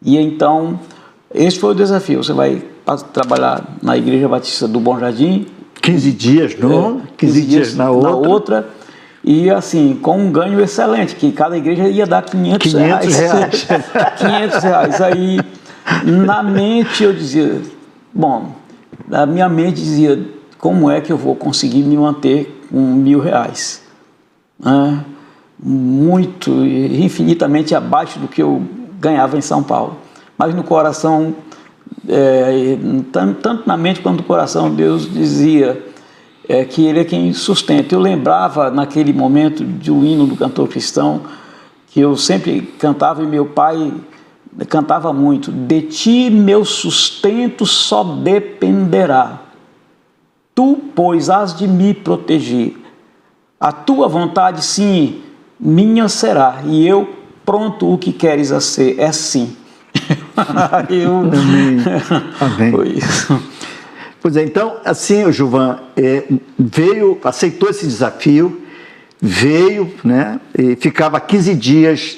E então, esse foi o desafio. Você vai trabalhar na Igreja Batista do Bom Jardim. 15 dias, não? 15 dias na outra. E assim, com um ganho excelente, que cada igreja ia dar 500 reais. 500 reais. Aí, na mente, eu dizia... a minha mente dizia, como é que eu vou conseguir me manter com R$1.000? Muito, infinitamente abaixo do que eu ganhava em São Paulo. Mas no coração, tanto na mente quanto no coração, Deus dizia que Ele é quem sustenta. Eu lembrava naquele momento de um hino do cantor cristão que eu sempre cantava e meu pai cantava muito: de ti meu sustento só dependerá, tu, pois, hás de me proteger, a tua vontade, sim, minha será, e eu pronto o que queres a ser, é sim. Amém. Amém. Foi isso. Pois é, então, assim, o Gilvan aceitou esse desafio, veio, né, e ficava 15 dias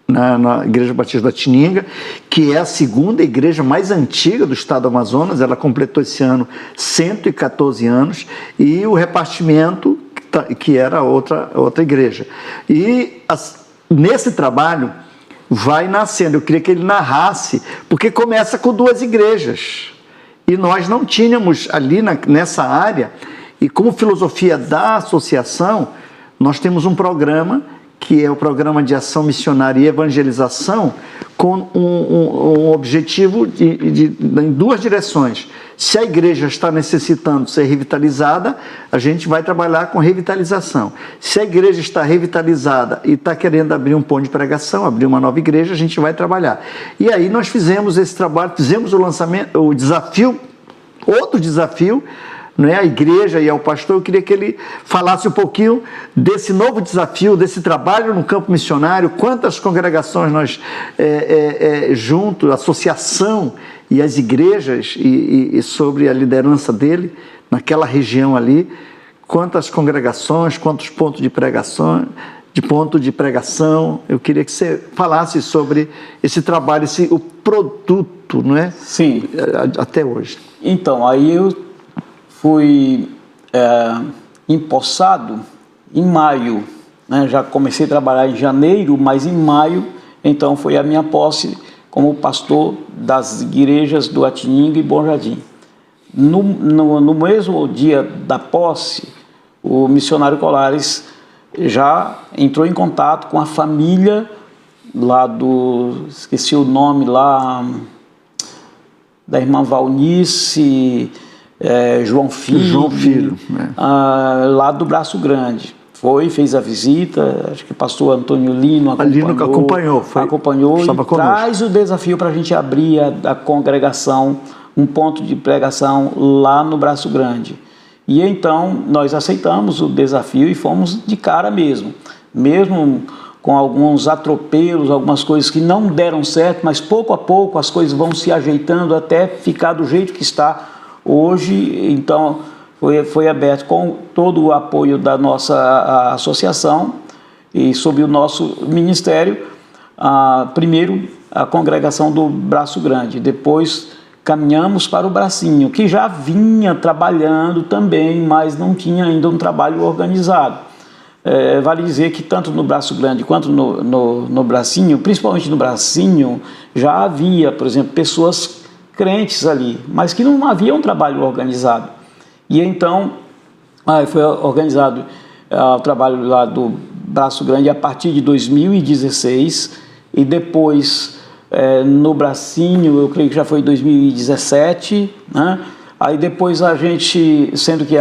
na Igreja Batista da Atininga, que é a segunda igreja mais antiga do estado do Amazonas. Ela completou esse ano 114 anos, e o repartimento, que era outra igreja. E nesse trabalho vai nascendo, eu queria que ele narrasse, porque começa com 2 igrejas, e nós não tínhamos ali nessa área, e como filosofia da associação, nós temos um programa, que é o Programa de Ação Missionária e Evangelização, com um objetivo em 2 direções. Se a igreja está necessitando ser revitalizada, a gente vai trabalhar com revitalização. Se a igreja está revitalizada e está querendo abrir um ponto de pregação, abrir uma nova igreja, a gente vai trabalhar. E aí nós fizemos esse trabalho, fizemos o lançamento, o desafio, outro desafio, não é, a igreja e ao pastor. Eu queria que ele falasse um pouquinho desse novo desafio, desse trabalho no campo missionário, quantas congregações nós, junto, a associação e as igrejas, e sobre a liderança dele, naquela região ali, quantas congregações, quantos pontos de pregação, eu queria que você falasse sobre esse trabalho, o produto, não é? Sim. Até hoje. Então, aí eu fui empossado em maio, né? Já comecei a trabalhar em janeiro, mas em maio, então, foi a minha posse como pastor das igrejas do Atininga e Bom Jardim. No mesmo dia da posse, o missionário Colares já entrou em contato com a família lá esqueci o nome lá, da irmã Valnice, João Filho, lá do Braço Grande. Fez a visita, acho que o pastor Antônio Lino acompanhou e traz o desafio para a gente abrir a congregação, um ponto de pregação lá no Braço Grande. E então nós aceitamos o desafio e fomos de cara mesmo com alguns atropelos, algumas coisas que não deram certo, mas pouco a pouco as coisas vão se ajeitando até ficar do jeito que está hoje. Então foi aberto com todo o apoio da nossa associação e sob o nosso ministério, primeiro a congregação do Braço Grande, depois caminhamos para o Bracinho, que já vinha trabalhando também, mas não tinha ainda um trabalho organizado. Vale dizer que tanto no Braço Grande quanto no Bracinho, principalmente no Bracinho, já havia, por exemplo, pessoas crentes ali, mas que não havia um trabalho organizado. E então foi organizado o trabalho lá do Braço Grande a partir de 2016, e depois no Bracinho, eu creio que já foi 2017, né? Aí depois a gente, sendo que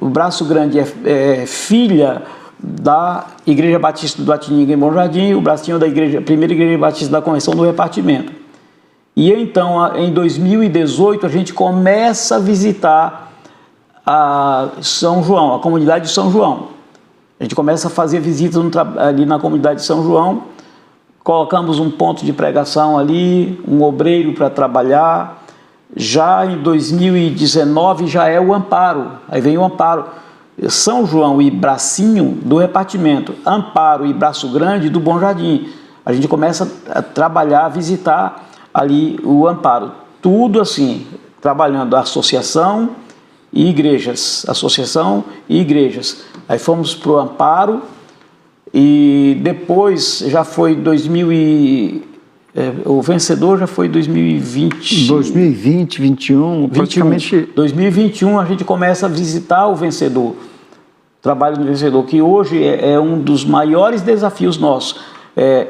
o Braço Grande é filha da Igreja Batista do Atininga em Bom Jardim, o Bracinho da primeira Igreja Batista da Convenção do Repartimento. E então, em 2018, a gente começa a visitar a São João, a comunidade de São João. A gente começa a fazer visitas ali na comunidade de São João, colocamos um ponto de pregação ali, um obreiro para trabalhar. Já em 2019 já é o Amparo, aí vem o Amparo, São João e Bracinho do Repartimento, Amparo e Braço Grande do Bom Jardim. A gente começa a trabalhar, a visitar ali o Amparo, tudo assim, trabalhando a associação e igrejas, Aí fomos para o Amparo, e depois já foi o vencedor já foi 2020. 2020, 2021, praticamente. 2021 a gente começa a visitar o vencedor, trabalho no vencedor, que hoje é um dos maiores desafios nossos,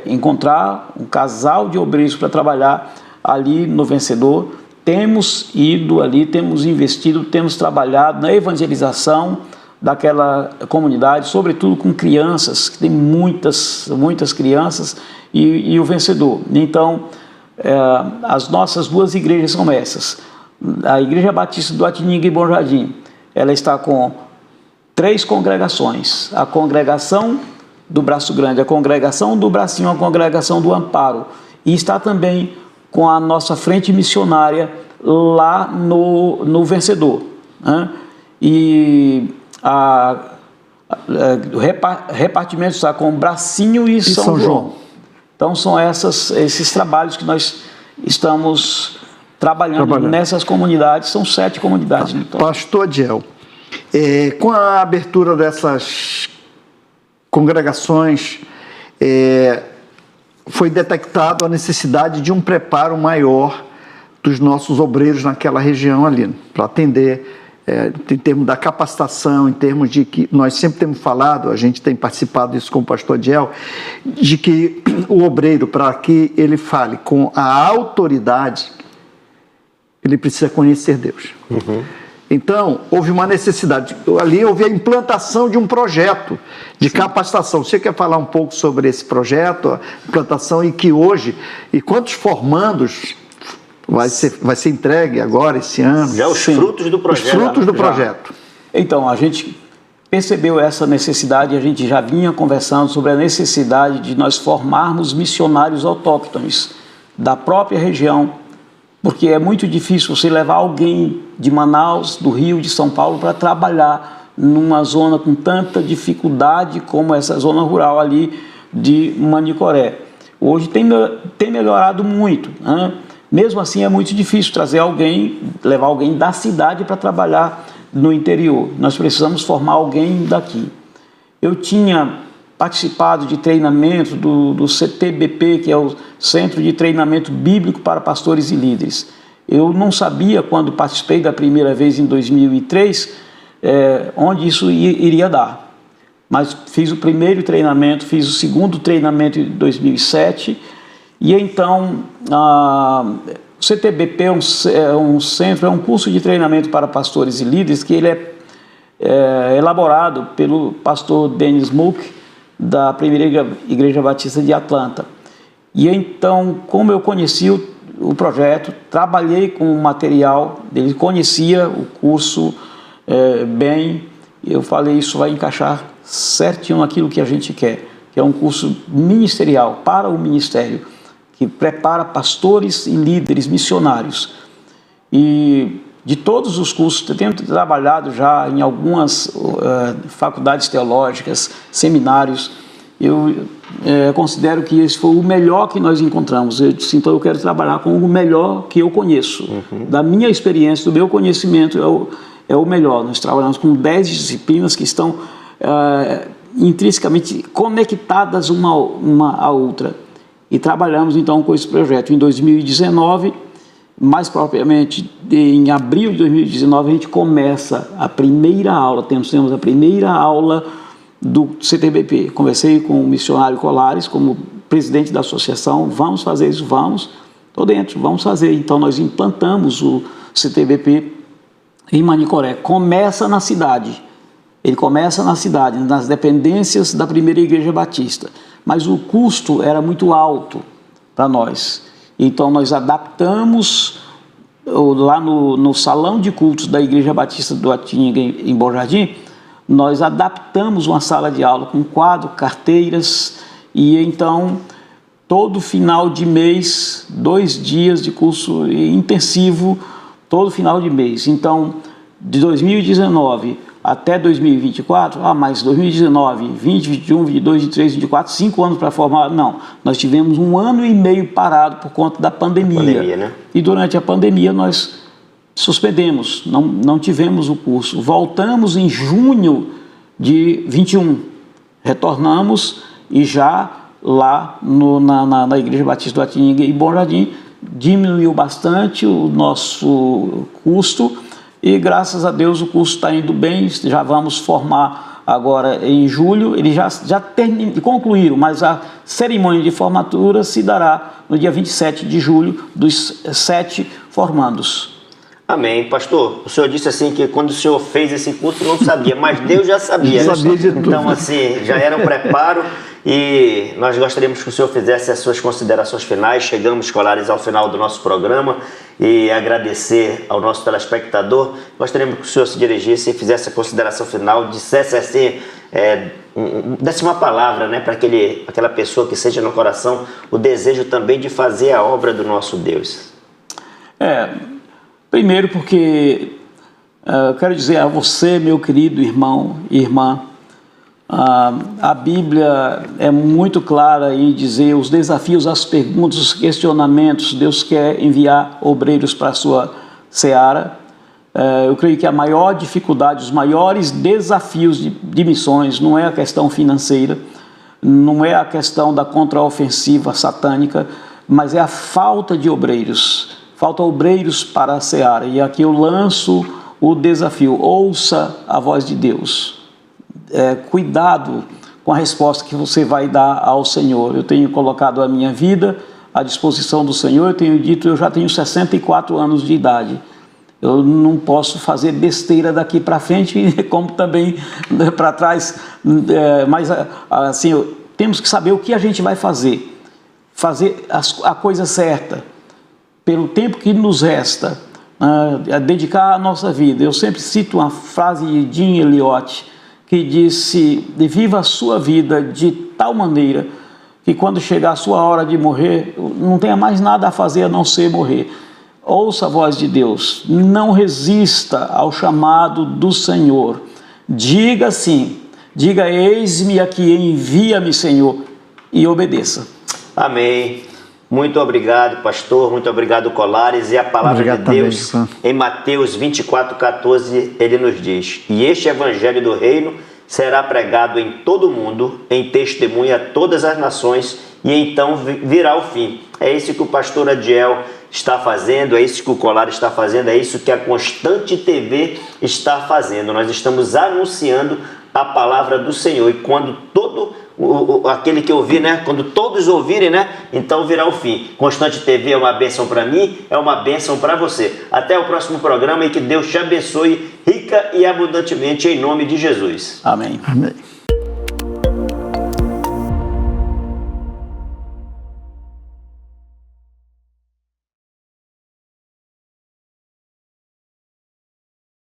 encontrar um casal de obreiros para trabalhar ali no vencedor. Temos ido ali, temos investido, temos trabalhado na evangelização daquela comunidade, sobretudo com crianças, que tem muitas crianças, e o vencedor. Então, as nossas duas igrejas são essas. A Igreja Batista do Atininga e Bom Jardim, ela está com 3 congregações: a congregação do Braço Grande, a congregação do Bracinho, a congregação do Amparo, e está também com a nossa frente missionária lá no Vencedor, né? E o repartimento está com Bracinho e São João. Então são esses trabalhos que nós estamos trabalhando nessas comunidades. São 7 comunidades. Pastor Adiel, com a abertura dessas congregações, foi detectado a necessidade de um preparo maior dos nossos obreiros naquela região ali, para atender, em termos da capacitação, em termos de que nós sempre temos falado, a gente tem participado disso com o pastor Adiel, de que o obreiro, para que ele fale com a autoridade, ele precisa conhecer Deus. Uhum. Então, houve uma necessidade, ali houve a implantação de um projeto de capacitação. Você quer falar um pouco sobre esse projeto, a implantação, e que hoje, e quantos formandos vai ser entregue agora, esse ano? Já os frutos do projeto. Os frutos do projeto. Então, a gente percebeu essa necessidade, a gente já vinha conversando sobre a necessidade de nós formarmos missionários autóctones da própria região, porque é muito difícil você levar alguém de Manaus, do Rio, de São Paulo, para trabalhar numa zona com tanta dificuldade como essa zona rural ali de Manicoré. Hoje tem melhorado muito, né? Mesmo assim é muito difícil levar alguém da cidade para trabalhar no interior. Nós precisamos formar alguém daqui. Eu tinha participado de treinamento do CTBP, que é o Centro de Treinamento Bíblico para Pastores e Líderes. Eu não sabia, quando participei da primeira vez em 2003, onde isso iria dar. Mas fiz o primeiro treinamento, fiz o segundo treinamento em 2007, e então o CTBP é um centro, é um curso de treinamento para pastores e líderes, que ele é elaborado pelo pastor Dennis Mook, da Primeira Igreja Batista de Atlanta. E então, como eu conheci o projeto, trabalhei com o material dele, conhecia o curso bem, eu falei, isso vai encaixar certinho naquilo que a gente quer, que é um curso ministerial, para o ministério, que prepara pastores e líderes missionários. E de todos os cursos, eu tenho trabalhado já em algumas faculdades teológicas, seminários. Eu considero que esse foi o melhor que nós encontramos. Eu disse, então eu quero trabalhar com o melhor que eu conheço. Uhum. Da minha experiência, do meu conhecimento, é o melhor. Nós trabalhamos com 10 disciplinas que estão intrinsecamente conectadas uma à outra. E trabalhamos então com esse projeto. Em 2019, mais propriamente em abril de 2019, a gente começa a primeira aula, temos a primeira aula do CTBP. Conversei com o missionário Colares, como presidente da associação, vamos fazer isso, estou dentro, vamos fazer. Então nós implantamos o CTBP em Manicoré. Começa na cidade, nas dependências da Primeira Igreja Batista, mas o custo era muito alto para nós. Então nós adaptamos lá no salão de cultos da Igreja Batista do Atininga em Bom Jardim, nós adaptamos uma sala de aula com quadro, carteiras, e então todo final de mês, 2 dias de curso intensivo, todo final de mês. Então, de 2019 até 2024, mas 2019, 20, 21, 22, 23, 24, 5 anos para formar, não. Nós tivemos 1 ano e meio parado por conta da pandemia. Né? E durante a pandemia nós suspendemos, não tivemos o curso. Voltamos em junho de 21, retornamos e já lá na Igreja Batista do Atininga e Bom Jardim diminuiu bastante o nosso custo e graças a Deus o curso está indo bem, já vamos formar agora em julho, eles já concluíram, mas a cerimônia de formatura se dará no dia 27 de julho dos 7 formandos. Amém. Pastor, o senhor disse assim que quando o senhor fez esse curso não sabia, mas Deus já sabia. Já sabia de tudo. Então, assim, já era um preparo e nós gostaríamos que o senhor fizesse as suas considerações finais. Chegamos, Colares, ao final do nosso programa e agradecer ao nosso telespectador. Gostaríamos que o senhor se dirigisse e fizesse a consideração final, dissesse assim, desse uma palavra, né, para aquela pessoa que seja no coração o desejo também de fazer a obra do nosso Deus. Primeiro porque eu quero dizer a você, meu querido irmão e irmã, a Bíblia é muito clara em dizer os desafios, as perguntas, os questionamentos. Deus quer enviar obreiros para a sua seara. Eu creio que a maior dificuldade, os maiores desafios de missões não é a questão financeira, não é a questão da contraofensiva satânica, mas é a falta de obreiros. Falta obreiros para a seara. E aqui eu lanço o desafio: ouça a voz de Deus. Cuidado com a resposta que você vai dar ao Senhor. Eu tenho colocado a minha vida à disposição do Senhor. Eu tenho dito, eu já tenho 64 anos de idade. Eu não posso fazer besteira daqui para frente, como também para trás. Mas assim, temos que saber o que a gente vai fazer. Fazer a coisa certa, pelo tempo que nos resta, a dedicar a nossa vida. Eu sempre cito uma frase de Jim Elliot, que disse: viva a sua vida de tal maneira que quando chegar a sua hora de morrer, não tenha mais nada a fazer a não ser morrer. Ouça a voz de Deus, não resista ao chamado do Senhor. Diga sim, diga: eis-me aqui, envia-me, Senhor, e obedeça. Amém. Muito obrigado, pastor, muito obrigado, Colares. E a palavra de Deus, em Mateus 24:14, ele nos diz: e este evangelho do reino será pregado em todo o mundo, em testemunha a todas as nações, e então virá o fim. É isso que o pastor Adiel está fazendo, é isso que o Colares está fazendo, é isso que a Constante TV está fazendo. Nós estamos anunciando a palavra do Senhor, e quando aquele que ouvir, né? Quando todos ouvirem, né? Então virá o fim. Constante TV é uma bênção para mim, é uma bênção para você. Até o próximo programa, e que Deus te abençoe rica e abundantemente, em nome de Jesus. Amém. Amém.